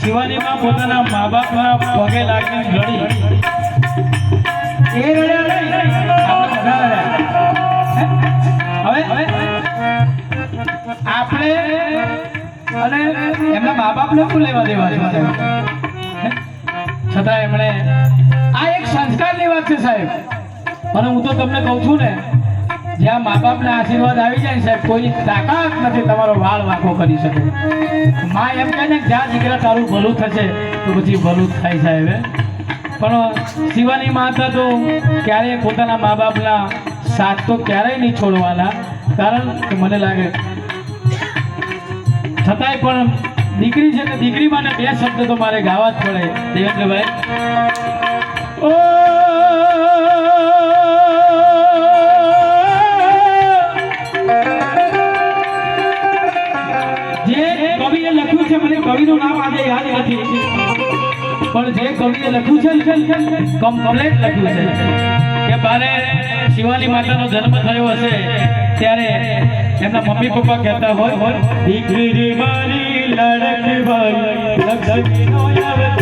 શિવાનીમાં પોતાના મા બાપના પગે લાગીને રડી એ રડ્યા નહીં આપણે બધા રડ્યા હવે આપણે અને એમના મા બાપને શું લેવા દેવા છે છતાં એમણે આ એક સંસ્કારની વાત છે સાહેબ અને હું તો તમને કહું છું ને જ્યાં મા બાપના આશીર્વાદ આવી જાય સાહેબ કોઈની તાકાત નથી તમારો વાળ વાંકો કરી શકે માં એમ કહે ને જ્યાં દીકરા તારું ભલું થશે તો પછી ભલું જ થાય સાહેબ પણ શિવાની માતા તો ક્યારેય પોતાના મા બાપના સાથ તો ક્યારેય નહીં છોડવાના કારણ કે મને લાગે છતાંય પણ દીકરી છે ને દીકરી માટે બે શબ્દ તો મારે ગાવા જ પડે દેવેન્દ્રભાઈ ઓ જે કવિએ લખ્યું છે મને કવિનું નામ આજે યાદ નથી પણ જે કવિએ લખ્યું છે કમ્પ્લેટ લખ્યું છે કે બારે શિવાની માતાનો જન્મ થયો હશે ત્યારે એમના મમ્મી પપ્પા કહેતા હોય દીકરી મારી લડક ભાઈ લક્ષ્મીનો અવતાર